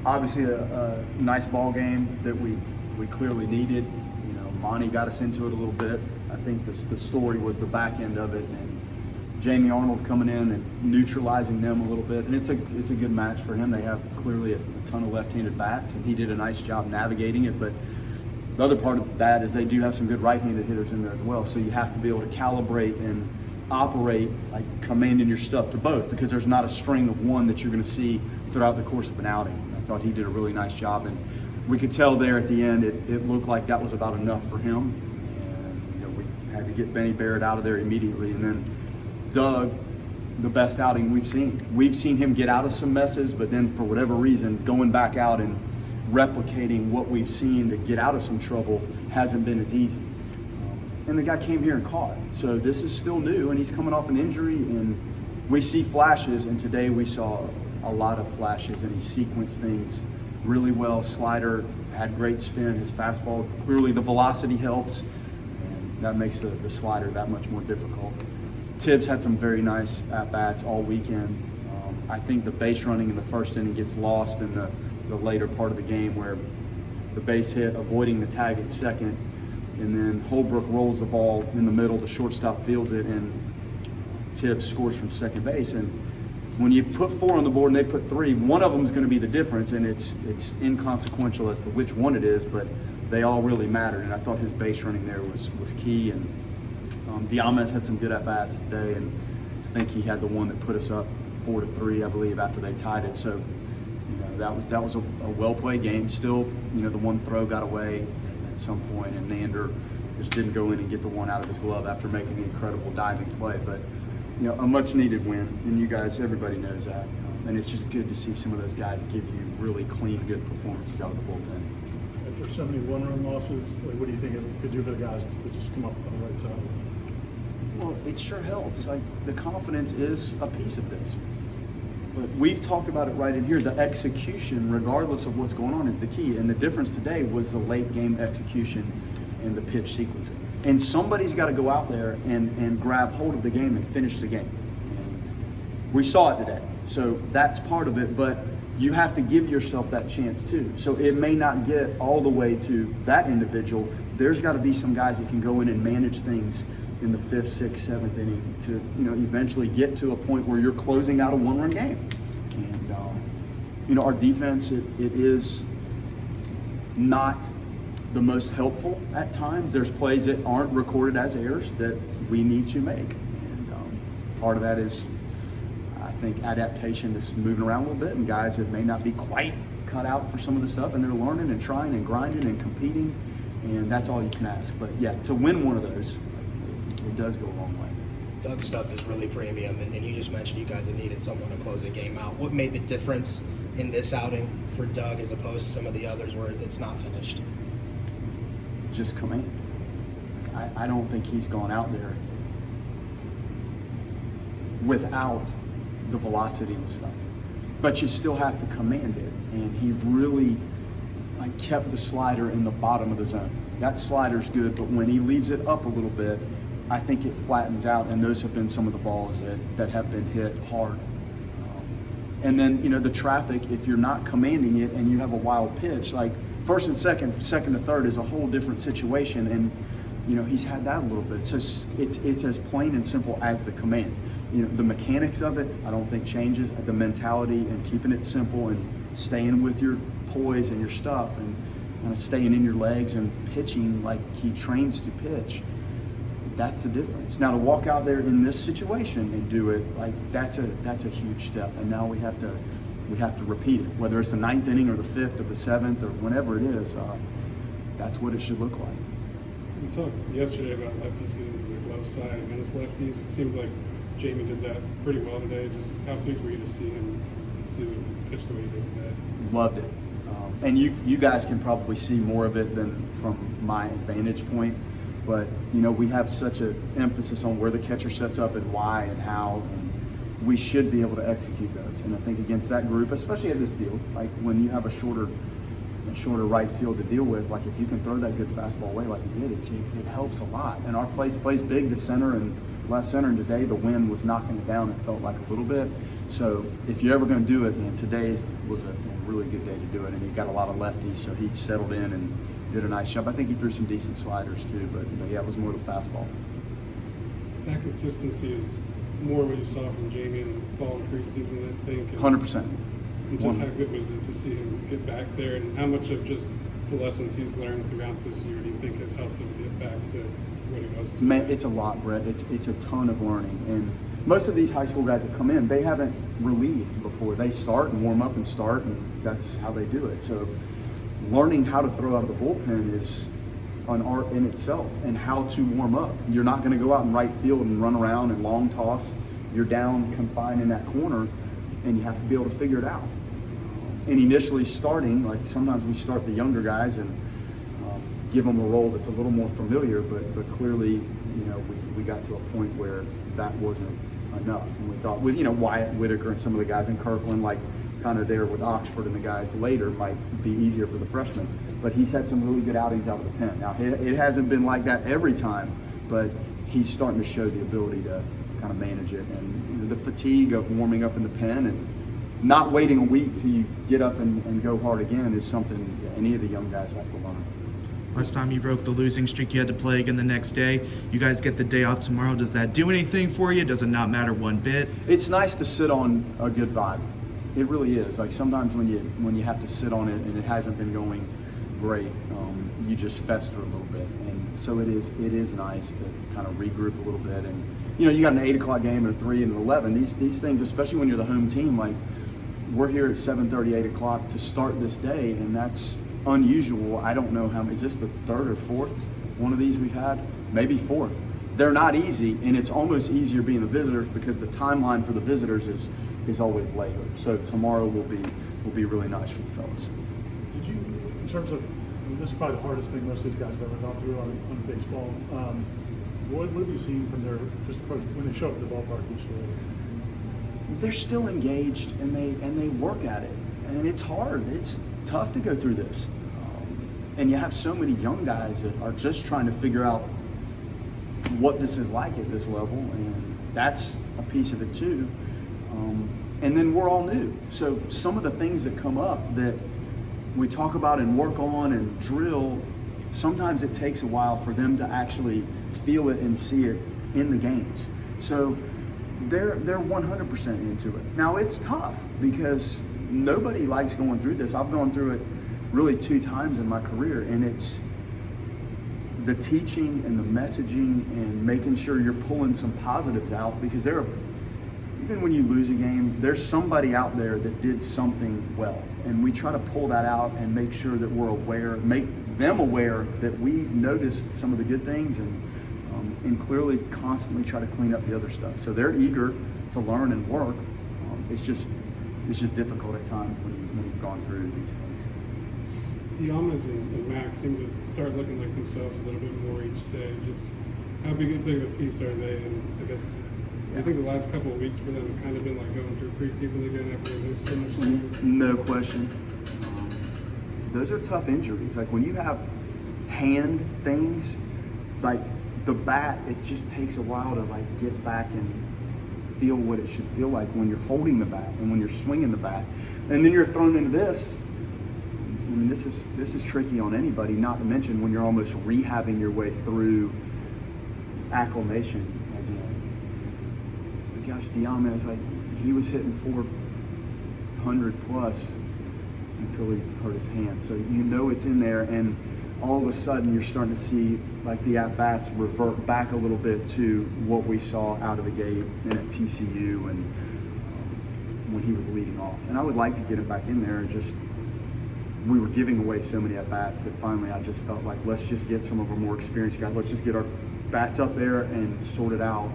Obviously a nice ball game that we clearly needed. You know, Monty got us into it a little bit. I think the story was the back end of it, and Jamie Arnold coming in and neutralizing them a little bit. And it's a good match for him. They have clearly a ton of left-handed bats, and he did a nice job navigating it. But the other part of that is they do have some good right-handed hitters in there as well. So you have to be able to calibrate and operate, like commanding your stuff to both, because there's not a string of one that you're going to see throughout the course of an outing. I thought he did a really nice job, and we could tell there at the end it looked like that was about enough for him. And you know, we had to get Benny Barrett out of there immediately, and then Doug, the best outing we've seen. We've seen him get out of some messes, but then for whatever reason, going back out and replicating what we've seen to get out of some trouble hasn't been as easy. And the guy came here and caught. So this is still new, and he's coming off an injury, and we see flashes, and today we saw a lot of flashes, and he sequenced things really well. Slider had great spin, his fastball, clearly the velocity helps, and that makes the slider that much more difficult. Tibbs had some very nice at-bats all weekend. I think the base running in the first inning gets lost in the later part of the game, where the base hit, avoiding the tag at second, and then Holbrook rolls the ball in the middle, the shortstop fields it, and Tibbs scores from second base. And when you put 4 on the board and they put 3, one of them is going to be the difference, and it's inconsequential as to which one it is, but they all really matter. And I thought his base running there was key. And DeAmez had some good at-bats today, and I think he had the one that put us up 4-3, I believe, after they tied it. So, you know, that was a well-played game. Still, you know, the one throw got away at some point, and Nander just didn't go in and get the one out of his glove after making the incredible diving play. But, you know, a much-needed win, and you guys, everybody knows that. And it's just good to see some of those guys give you really clean, good performances out of the bullpen. After so many one-run losses, like, what do you think it could do for the guys to just come up on the right side? Well, it sure helps. Like, the confidence is a piece of this. But we've talked about it right in here. The execution, regardless of what's going on, is the key. And the difference today was the late game execution and the pitch sequencing. And somebody's got to go out there and grab hold of the game and finish the game. And we saw it today. So that's part of it, but you have to give yourself that chance too. So it may not get all the way to that individual. There's got to be some guys that can go in and manage things in the 5th, 6th, 7th inning to, you know, eventually get to a point where you're closing out a one-run game. And, you know, our defense, it is not the most helpful at times. There's plays that aren't recorded as errors that we need to make. And part of that is, I think, adaptation is moving around a little bit, and guys that may not be quite cut out for some of the stuff, and they're learning and trying and grinding and competing, and that's all you can ask. But yeah, to win one of those, it does go a long way. Doug's stuff is really premium, and you just mentioned you guys have needed someone to close a game out. What made the difference in this outing for Doug as opposed to some of the others where it's not finished? Just command. I don't think he's gone out there without the velocity and stuff. But you still have to command it, and he really kept the slider in the bottom of the zone. That slider's good, but when he leaves it up a little bit, I think it flattens out, and those have been some of the balls that have been hit hard. And then, you know, the traffic, if you're not commanding it and you have a wild pitch, like first and second to third is a whole different situation, and, you know, he's had that a little bit. So it's as plain and simple as the command. You know, the mechanics of it, I don't think changes. The mentality and keeping it simple and staying with your poise and your stuff and staying in your legs and pitching like he trains to pitch. That's the difference. Now to walk out there in this situation and do it, like that's a huge step. And now we have to repeat it, whether it's the 9th inning or the 5th or the 7th or whenever it is. That's what it should look like. We talked yesterday about lefties getting to the glove side against lefties. It seemed like Jamie did that pretty well today. Just how pleased were you to see him pitch the way he did today? Loved it. And you guys can probably see more of it than from my vantage point. But, you know, we have such an emphasis on where the catcher sets up and why and how, and we should be able to execute those. And I think against that group, especially at this field, like when you have a shorter right field to deal with, like if you can throw that good fastball away like you did, it helps a lot. And our plays big to center and left center, and today the wind was knocking it down, it felt like a little bit. So if you're ever going to do it, man, today was a really good day to do it. And he got a lot of lefties, so he settled in and did a nice job. I think he threw some decent sliders too, but yeah, it was more the fastball. That consistency is more what you saw from Jamie in fall and preseason, I think. 100%. And just how good was it to see him get back there, and how much of just the lessons he's learned throughout this year do you think has helped him get back to what he was today? Man, it's a lot, Brett. It's a ton of learning. And most of these high school guys that come in, they haven't relieved before. They start and warm up and start, and that's how they do it. So learning how to throw out of the bullpen is an art in itself, and how to warm up. You're not going to go out in right field and run around and long toss. You're down, confined in that corner, and you have to be able to figure it out. And initially starting, like sometimes we start the younger guys and give them a role that's a little more familiar, but clearly, we got to a point where that wasn't enough. And we thought with, Wyatt Whitaker and some of the guys in Kirkland, like kind of there with Oxford and the guys later, might be easier for the freshmen. But he's had some really good outings out of the pen. Now, it hasn't been like that every time, but he's starting to show the ability to kind of manage it. And the fatigue of warming up in the pen and not waiting a week till you get up and go hard again is something that any of the young guys have to learn. Last time you broke the losing streak, you had to play again the next day. You guys get the day off tomorrow. Does that do anything for you? Does it not matter one bit? It's nice to sit on a good vibe. It really is. Like sometimes when you have to sit on it and it hasn't been going great, you just fester a little bit. And so it is nice to kind of regroup a little bit. And you got an 8 o'clock game and a 3 and an 11. These things, especially when you're the home team, like we're here at 7:30, 8 o'clock to start this day, and that's unusual. I don't know is this the third or fourth one of these we've had? Maybe fourth. They're not easy, and it's almost easier being the visitors because the timeline for the visitors is always later. So tomorrow will be really nice for the fellas. Did you, in terms of, this is probably the hardest thing most of these guys have ever gone through on baseball. What have you seen from their just approach when they show up at the ballpark each day? They're still engaged and they work at it, and it's hard. It's tough to go through this, and you have so many young guys that are just trying to figure out what this is like at this level, and that's a piece of it too. And then we're all new, so some of the things that come up that we talk about and work on and drill, sometimes it takes a while for them to actually feel it and see it in the games. So they're 100% into it. Now it's tough because nobody likes going through this. I've gone through it really 2 times in my career, and it's the teaching and the messaging and making sure you're pulling some positives out, because even when you lose a game, there's somebody out there that did something well, and we try to pull that out and make sure that we're aware, make them aware that we noticed some of the good things, and clearly constantly try to clean up the other stuff. So they're eager to learn and work. It's just difficult at times when you've gone through these things. DeAmez and Max seem to start looking like themselves a little bit more each day. Just how big of a piece are they? And I guess I think the last couple of weeks for them have kind of been like going through preseason again after they missed so much time. No question. Those are tough injuries. Like when you have hand things, like the bat, it just takes a while to like get back and feel what it should feel like when you're holding the bat and when you're swinging the bat, and then you're thrown into this. I mean, this is tricky on anybody. Not to mention when you're almost rehabbing your way through acclimation again. But gosh, DeAmez, like he was hitting 400 plus until he hurt his hand. So it's in there, and all of a sudden you're starting to see like the at-bats revert back a little bit to what we saw out of the gate and at TCU and when he was leading off. And I would like to get him back in there, and just we were giving away so many at-bats that finally I just felt like let's just get some of our more experienced guys. Let's just get our bats up there and sort it out.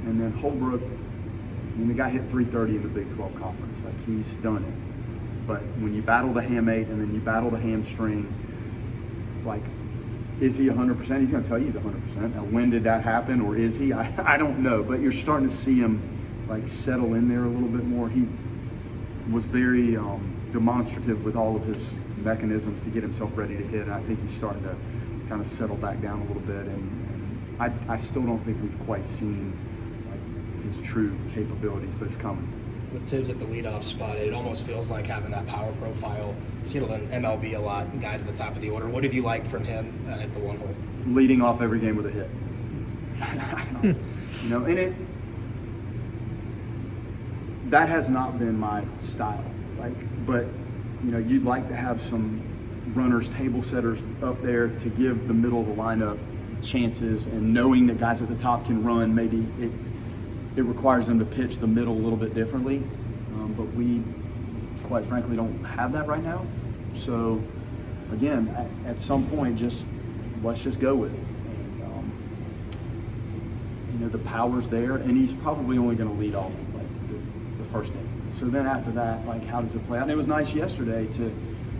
And then Holbrook, the guy hit 330 in the Big 12 conference. Like he's done it. But when you battle the hamate and then you battle the hamstring, like, is he 100%? He's going to tell you he's 100%. Now, when did that happen, or is he? I don't know. But you're starting to see him like settle in there a little bit more. He was very demonstrative with all of his mechanisms to get himself ready to hit. And I think he's starting to kind of settle back down a little bit. And I still don't think we've quite seen like his true capabilities, but it's coming. With Tibbs at the leadoff spot, it almost feels like having that power profile. You see it in MLB a lot, guys at the top of the order. What have you liked from him at the one hole? Leading off every game with a hit. You know, and that has not been my style. But you know, you'd like to have some runners, table setters up there to give the middle of the lineup chances, and knowing that guys at the top can run, maybe it requires them to pitch the middle a little bit differently. But we, quite frankly, don't have that right now. So again, at some point, let's just go with it. And, you know, the power's there, and he's probably only going to lead off like the first inning. So then after that, like, how does it play out? And it was nice yesterday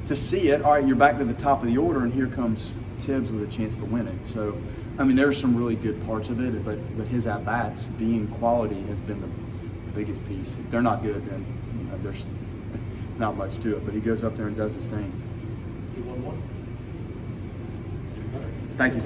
to see it. All right, you're back to the top of the order, and here comes Tibbs with a chance to win it. So, I mean, there's some really good parts of it, but his at-bats being quality has been the biggest piece. If they're not good, then, you know, there's not much to it. But he goes up there and does his thing. Let's do one more. Thank you.